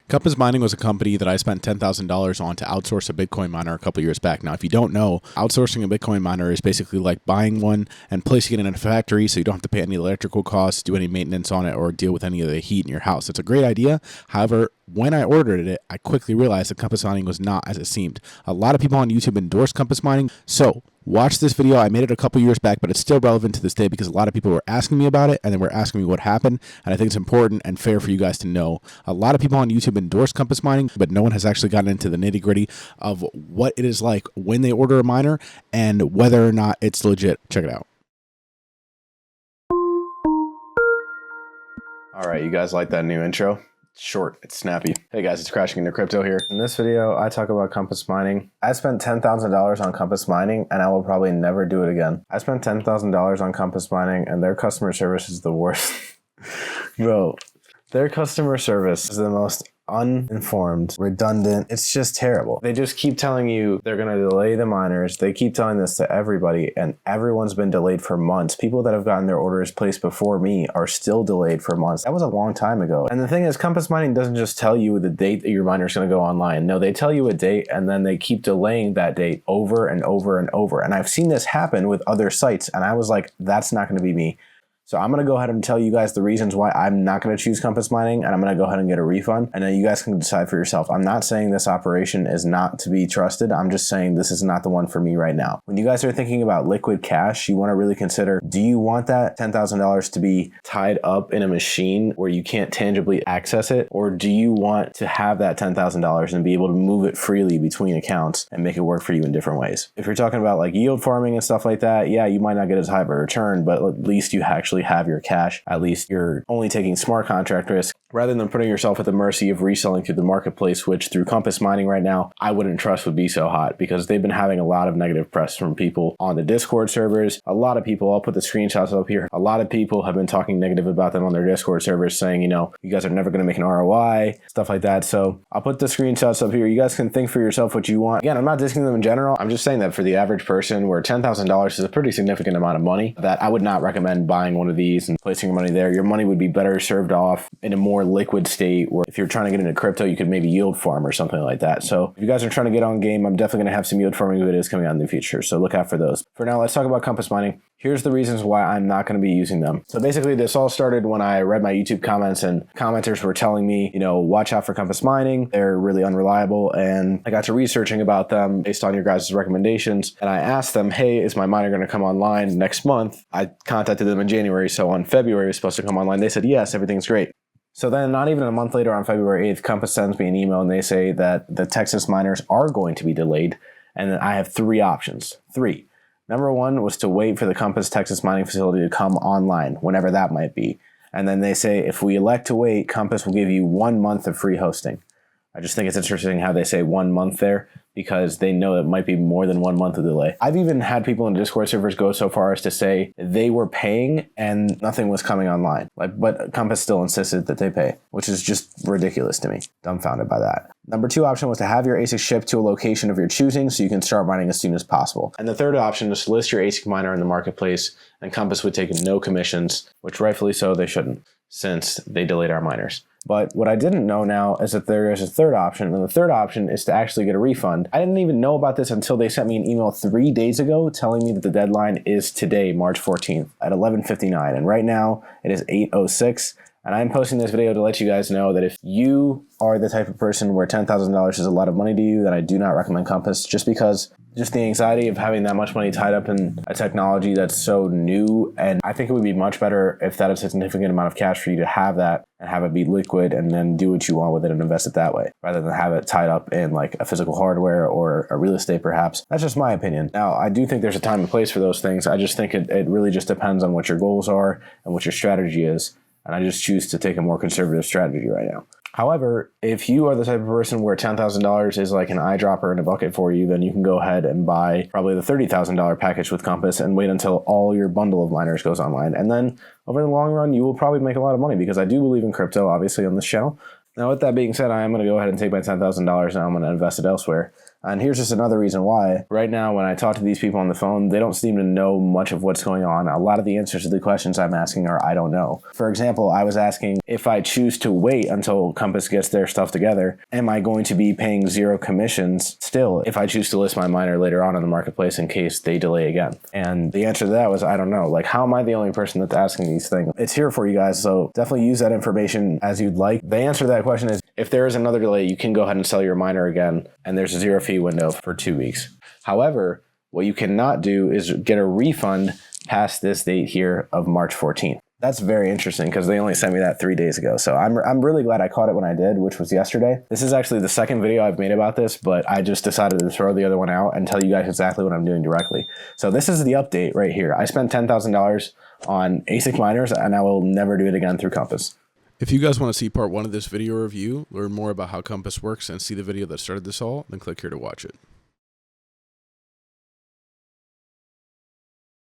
Compass Mining was a company that I spent $10,000 on to outsource a Bitcoin miner a couple years back. Now, if you don't know, outsourcing a Bitcoin miner is basically like buying one and placing it in a factory so you don't have to pay any electrical costs, do any maintenance on it, or deal with any of the heat in your house. It's a great idea. However, when I ordered it, I quickly realized that Compass Mining was not as it seemed. A lot of people on YouTube endorse Compass Mining, so watch this video. I made it a couple years back, but it's still relevant to this day because a lot of people were asking me about it and then were asking me what happened. And I think it's important and fair for you guys to know. A lot of people on YouTube endorse Compass Mining, but no one has actually gotten into the nitty gritty of what it is like when they order a miner and whether or not it's legit. Check it out. All right, you guys like that new intro? It's short, it's snappy. Hey guys, it's Crashing Into Crypto here. In this video, I talk about Compass Mining. I spent $10,000 on Compass Mining and I will probably never do it again. I spent $10,000 on Compass Mining and their customer service is the worst. Bro, their customer service is the most uninformed, redundant. It's just terrible. They just keep telling you they're going to delay the miners. They keep telling this to everybody and everyone's been delayed for months. People that have gotten their orders placed before me are still delayed for months. That was a long time ago. And the thing is, Compass Mining doesn't just tell you the date that your miner is going to go online. No, they tell you a date and then they keep delaying that date over and over and over. And I've seen this happen with other sites and I was like, that's not going to be me. So I'm going to go ahead and tell you guys the reasons why I'm not going to choose Compass Mining, and I'm going to go ahead and get a refund, and then you guys can decide for yourself. I'm not saying this operation is not to be trusted. I'm just saying this is not the one for me right now. When you guys are thinking about liquid cash, you want to really consider, do you want that $10,000 to be tied up in a machine where you can't tangibly access it, or do you want to have that $10,000 and be able to move it freely between accounts and make it work for you in different ways? If you're talking about like yield farming and stuff like that, yeah, you might not get as high of a return, but at least you actually have your cash. At least you're only taking smart contract risk rather than putting yourself at the mercy of reselling through the marketplace, which through Compass Mining right now, I wouldn't trust would be so hot because they've been having a lot of negative press from people on the Discord servers. A lot of people, I'll put the screenshots up here. A lot of people have been talking negative about them on their Discord servers saying, you know, you guys are never going to make an ROI, stuff like that. So I'll put the screenshots up here. You guys can think for yourself what you want. Again, I'm not dissing them in general. I'm just saying that for the average person where $10,000 is a pretty significant amount of money, that I would not recommend buying one of these and placing your money there. Your money would be better served off in a more liquid state, or if you're trying to get into crypto, you could maybe yield farm or something like that. So if you guys are trying to get on game, I'm definitely going to have some yield farming videos coming out in the future. So look out for those. For now, let's talk about Compass Mining. Here's the reasons why I'm not going to be using them. So basically this all started when I read my YouTube comments and commenters were telling me, you know, watch out for Compass Mining. They're really unreliable. And I got to researching about them based on your guys' recommendations. And I asked them, hey, is my miner going to come online next month? I contacted them in January. So on February, it was supposed to come online. They said, yes, everything's great. So then not even a month later on February 8th, Compass sends me an email and they say that the Texas miners are going to be delayed. And I have three options. Three. Number one was to wait for the Compass Texas mining facility to come online, whenever that might be. And then they say, if we elect to wait, Compass will give you 1 month of free hosting. I just think it's interesting how they say 1 month there, because they know it might be more than 1 month of delay. I've even had people in Discord servers go so far as to say they were paying and nothing was coming online. But Compass still insisted that they pay, which is just ridiculous to me. Dumbfounded by that. Number two option was to have your ASIC shipped to a location of your choosing so you can start mining as soon as possible. And the third option is to list your ASIC miner in the marketplace, and Compass would take no commissions, which rightfully so they shouldn't, since they delayed our miners. But what I didn't know now is that there is a third option, and the third option is to actually get a refund. I didn't even know about this until they sent me an email 3 days ago telling me that the deadline is today, March 14th at 11:59, and right now it is 8:06. And I'm posting this video to let you guys know that if you are the type of person where $10,000 is a lot of money to you, then I do not recommend Compass, just because just the anxiety of having that much money tied up in a technology that's so new. And I think it would be much better if that is a significant amount of cash for you to have that and have it be liquid and then do what you want with it and invest it that way, rather than have it tied up in like a physical hardware or a real estate perhaps. That's just my opinion. Now, I do think there's a time and place for those things. I just think it really just depends on what your goals are and what your strategy is. And I just choose to take a more conservative strategy right now. However, if you are the type of person where $10,000 is like an eyedropper in a bucket for you, then you can go ahead and buy probably the $30,000 package with Compass and wait until all your bundle of miners goes online. And then over the long run, you will probably make a lot of money, because I do believe in crypto, obviously, on this channel. Now, with that being said, I am going to go ahead and take my $10,000 and I'm going to invest it elsewhere. And here's just another reason why. Right now, when I talk to these people on the phone, they don't seem to know much of what's going on. A lot of the answers to the questions I'm asking are, I don't know. For example, I was asking, if I choose to wait until Compass gets their stuff together, am I going to be paying zero commissions still if I choose to list my miner later on in the marketplace in case they delay again? And the answer to that was, I don't know. Like, how am I the only person that's asking these things? It's here for you guys, so definitely use that information as you'd like. The answer to that question is, if there is another delay, you can go ahead and sell your miner again, and there's a zero fee window for 2 weeks. However, what you cannot do is get a refund past this date here of March 14th. That's very interesting because they only sent me that 3 days ago. So I'm really glad I caught it when I did, which was yesterday. This is actually the second video I've made about this, but I just decided to throw the other one out and tell you guys exactly what I'm doing directly. So this is the update right here. I spent $10,000 on ASIC miners and I will never do it again through Compass. If you guys want to see part 1 of this video review, learn more about how Compass works, and see the video that started this all, then click here to watch it.